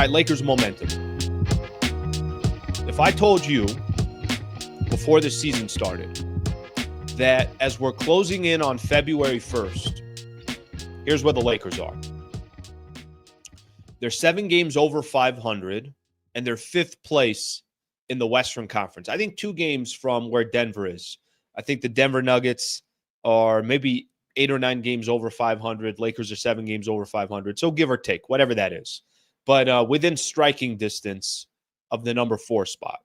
right, Lakers momentum. If I told you before the season started that as we're closing in on February 1st, here's where the Lakers are. They're 7 games over 500, and they're 5th place in the Western Conference. I think 2 games from where Denver is. I think the Denver Nuggets are maybe 8 or 9 games over 500. Lakers are 7 games over 500. So give or take, whatever that is. But within striking distance of the number 4 spot.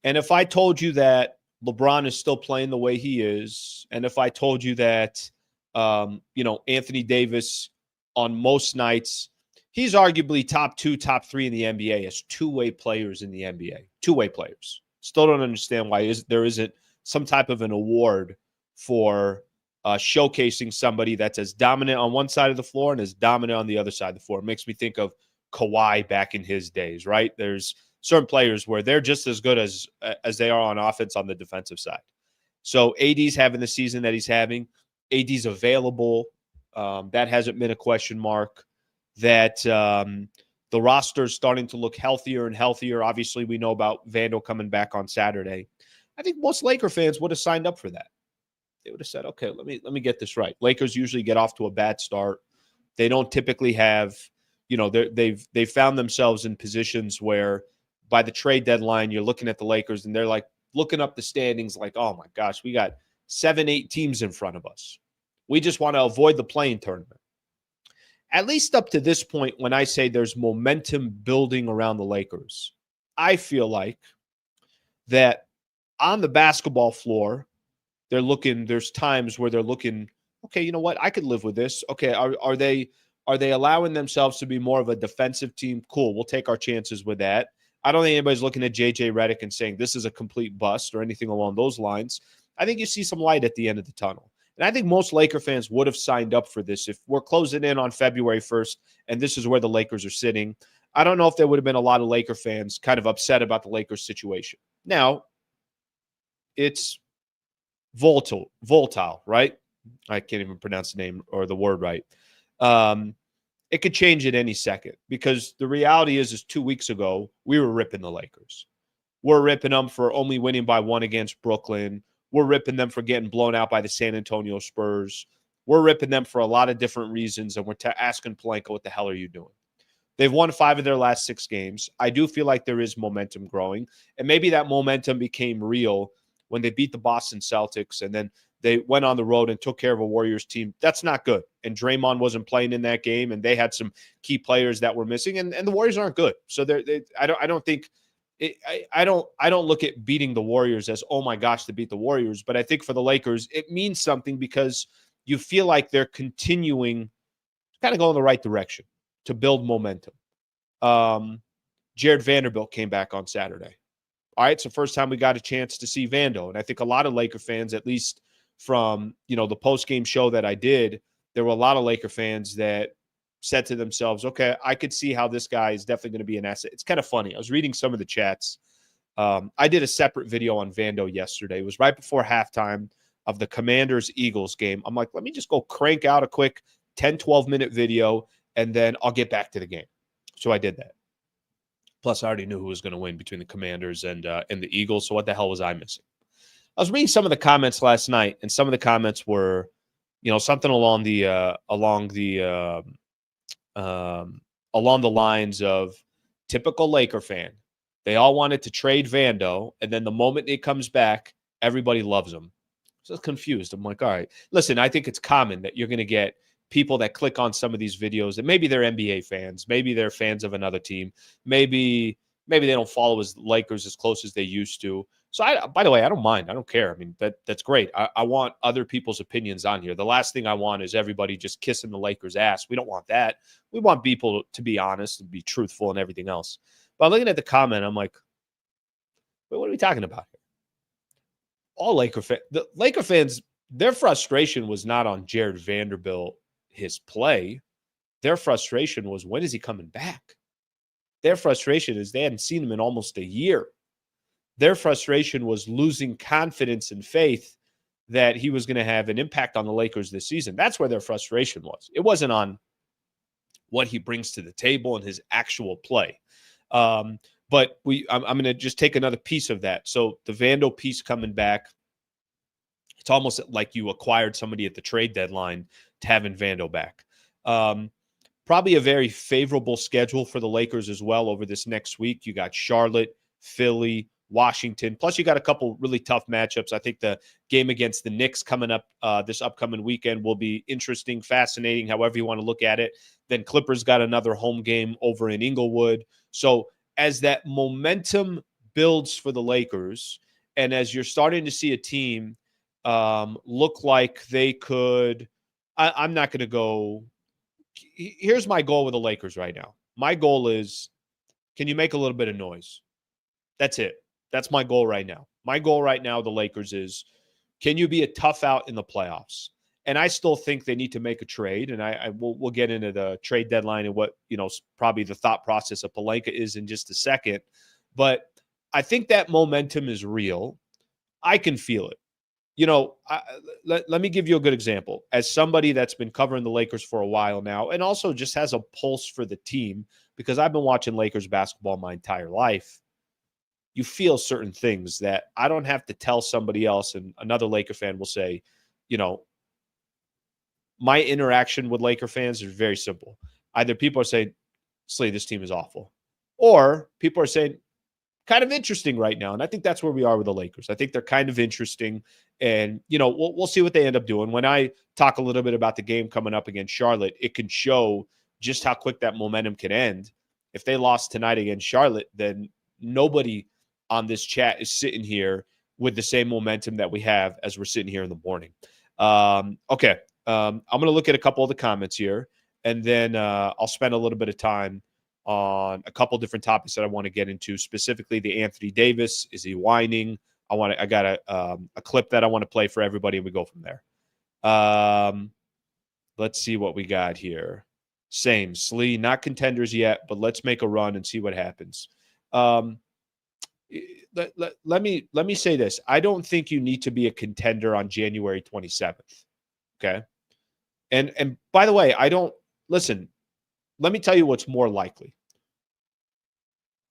And if I told you that LeBron is still playing the way he is, and if I told you that, Anthony Davis on most nights, he's arguably top 2, top 3 in the NBA as two-way players in the NBA. Two-way players. Still don't understand why there isn't some type of an award for showcasing somebody that's as dominant on one side of the floor and as dominant on the other side of the floor. It makes me think of Kawhi back in his days, right? There's certain players where they're just as good as they are on offense on the defensive side. So AD's having the season that he's having. AD's available. That hasn't been a question mark. That the roster is starting to look healthier and healthier. Obviously, we know about Vando coming back on Saturday. I think most Laker fans would have signed up for that. They would have said, okay, let me get this right. Lakers usually get off to a bad start. They don't typically have, they've found themselves in positions where by the trade deadline, you're looking at the Lakers and they're like looking up the standings like, oh my gosh, we got 7, 8 teams in front of us. We just want to avoid the play-in tournament. At least up to this point, when I say there's momentum building around the Lakers, I feel like that on the basketball floor, there's times where they're looking, okay, you know what? I could live with this. Okay, are they allowing themselves to be more of a defensive team? Cool, we'll take our chances with that. I don't think anybody's looking at JJ Redick and saying this is a complete bust or anything along those lines. I think you see some light at the end of the tunnel. And I think most Laker fans would have signed up for this if we're closing in on February 1st and this is where the Lakers are sitting. I don't know if there would have been a lot of Laker fans kind of upset about the Lakers situation. Now, it's volatile, right? I can't even pronounce the name or the word right. It could change at any second because the reality is 2 weeks ago, we were ripping the Lakers. We're ripping them for only winning by 1 against Brooklyn. We're ripping them for getting blown out by the San Antonio Spurs. We're ripping them for a lot of different reasons, and we're asking Pelinka, what the hell are you doing? They've won 5 of their last 6 games. I do feel like there is momentum growing, and maybe that momentum became real when they beat the Boston Celtics, and then they went on the road and took care of a Warriors team. That's not good. And Draymond wasn't playing in that game, and they had some key players that were missing, and the Warriors aren't good. So I don't look at beating the Warriors as, oh my gosh, to beat the Warriors. But I think for the Lakers, it means something because you feel like they're continuing to kind of go in the right direction to build momentum. Jared Vanderbilt came back on Saturday. All right, it's the first time we got a chance to see Vando. And I think a lot of Laker fans, at least from, the post-game show that I did, there were a lot of Laker fans that said to themselves, okay, I could see how this guy is definitely going to be an asset. It's kind of funny. I was reading some of the chats. I did a separate video on Vando yesterday. It was right before halftime of the Commanders-Eagles game. I'm like, let me just go crank out a quick 10, 12-minute video, and then I'll get back to the game. So I did that. Plus, I already knew who was going to win between the Commanders and the Eagles, so what the hell was I missing? I was reading some of the comments last night, and some of the comments were, something along the lines of typical Laker fan. They all wanted to trade Vando, and then the moment he comes back, everybody loves him. So I was confused. I'm like, all right, listen, I think it's common that you're going to get people that click on some of these videos, and maybe they're NBA fans, maybe they're fans of another team, maybe they don't follow Lakers as close as they used to. So, by the way, I don't mind. I don't care. I mean, that's great. I want other people's opinions on here. The last thing I want is everybody just kissing the Lakers' ass. We don't want that. We want people to be honest and be truthful and everything else. But I'm looking at the comment, I'm like, wait, what are we talking about here? All the Laker fans, their frustration was not on Jared Vanderbilt, his play. Their frustration was, when is he coming back? Their frustration is they hadn't seen him in almost a year. Their frustration was losing confidence and faith that he was going to have an impact on the Lakers this season. That's where their frustration was. It wasn't on what he brings to the table and his actual play. But I'm going to just take another piece of that. So the Vando piece coming back, it's almost like you acquired somebody at the trade deadline to having Vando back. Probably a very favorable schedule for the Lakers as well over this next week. You got Charlotte, Philly, Washington. Plus, you got a couple really tough matchups. I think the game against the Knicks coming up this upcoming weekend will be interesting, fascinating, however you want to look at it. Then Clippers got another home game over in Inglewood. So as that momentum builds for the Lakers, and as you're starting to see a team look like they could, I'm not going to go. Here's my goal with the Lakers right now. My goal is, can you make a little bit of noise? That's it. That's my goal right now. My goal right now, the Lakers, is, can you be a tough out in the playoffs? And I still think they need to make a trade. And we'll get into the trade deadline and what, probably the thought process of Pelinka is in just a second. But I think that momentum is real. I can feel it. Let me give you a good example. As somebody that's been covering the Lakers for a while now, and also just has a pulse for the team, because I've been watching Lakers basketball my entire life, you feel certain things that I don't have to tell somebody else. And another Laker fan will say, my interaction with Laker fans is very simple. Either people are saying, Slee, this team is awful, or people are saying, kind of interesting right now. And I think that's where we are with the Lakers. I think they're kind of interesting. And, we'll see what they end up doing. When I talk a little bit about the game coming up against Charlotte, it can show just how quick that momentum can end. If they lost tonight against Charlotte, then nobody on this chat is sitting here with the same momentum that we have as we're sitting here in the morning. Okay. I'm going to look at a couple of the comments here, and then I'll spend a little bit of time on a couple different topics that I want to get into, specifically the Anthony Davis. Is he whining? I got a clip that I want to play for everybody, and we go from there. Let's see what we got here. Same, Slee, not contenders yet, but let's make a run and see what happens. Let me say this. I don't think you need to be a contender on January 27th. Okay. And by the way, listen, let me tell you what's more likely.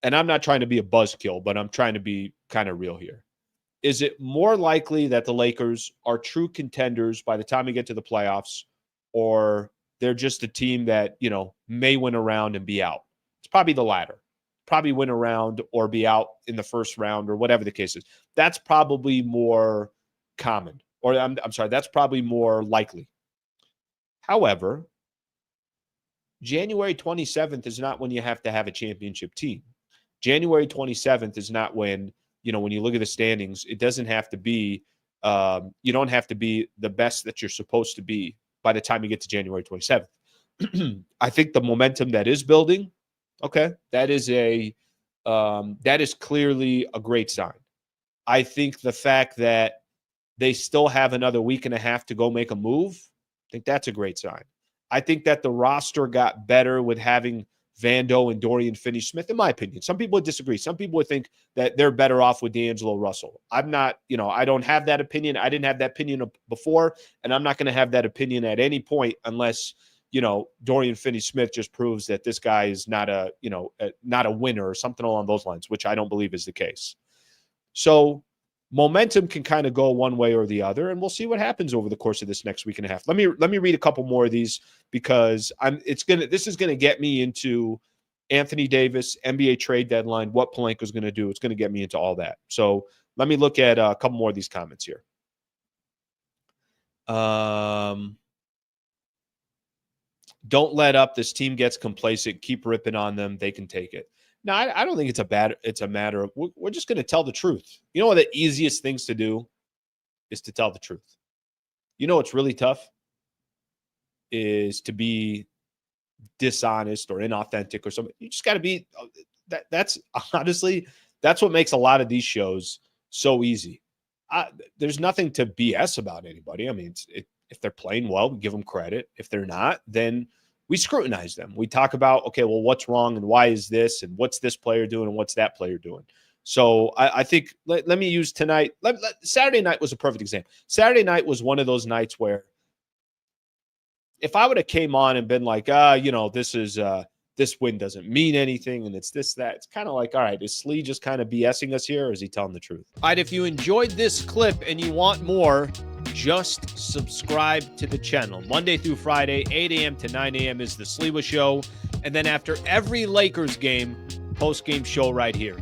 And I'm not trying to be a buzzkill, but I'm trying to be kind of real here. Is it more likely that the Lakers are true contenders by the time we get to the playoffs, or they're just a team that, may win a round and be out? It's probably the latter. Probably win a round or be out in the first round, or whatever the case is. That's probably more common, or I'm sorry, that's probably more likely. However, January 27th is not when you have to have a championship team. January 27th is not when, when you look at the standings, it doesn't have to be, you don't have to be the best that you're supposed to be by the time you get to January 27th. I think the momentum that is building, okay, that is clearly a great sign. I think the fact that they still have another week and a half to go make a move, I think that's a great sign. I think that the roster got better with having Vando and Dorian Finney-Smith, in my opinion. Some people would disagree. Some people would think that they're better off with D'Angelo Russell. I'm not, I don't have that opinion. I didn't have that opinion before, and I'm not going to have that opinion at any point unless, Dorian Finney-Smith just proves that this guy is not a winner or something along those lines, which I don't believe is the case. So momentum can kind of go one way or the other, and we'll see what happens over the course of this next week and a half. Let me read a couple more of these, because this is gonna get me into Anthony Davis, NBA trade deadline, what Pelinka's gonna do. It's gonna get me into all that. So let me look at a couple more of these comments here. Don't let up. This team gets complacent. Keep ripping on them. They can take it. No, I don't think it's a matter of, we're just going to tell the truth. You know what the easiest things to do is to tell the truth. You know what's really tough is to be dishonest or inauthentic or something. You just got to be, that's honestly, that's what makes a lot of these shows so easy. There's nothing to BS about anybody. I mean, if they're playing well, we give them credit. If they're not, then we scrutinize them. We talk about, okay, well, what's wrong and why is this and what's this player doing and what's that player doing. So I think let me use tonight. Saturday night was a perfect example. Saturday night was one of those nights where if I would have came on and been like, this is this win doesn't mean anything and it's this, that, it's kind of like, all right, is Slee just kind of BSing us here or is he telling the truth? All right, if you enjoyed this clip and you want more, just subscribe to the channel. Monday through Friday, 8 a.m. to 9 a.m. is the Sliwa Show. And then after every Lakers game, post-game show right here.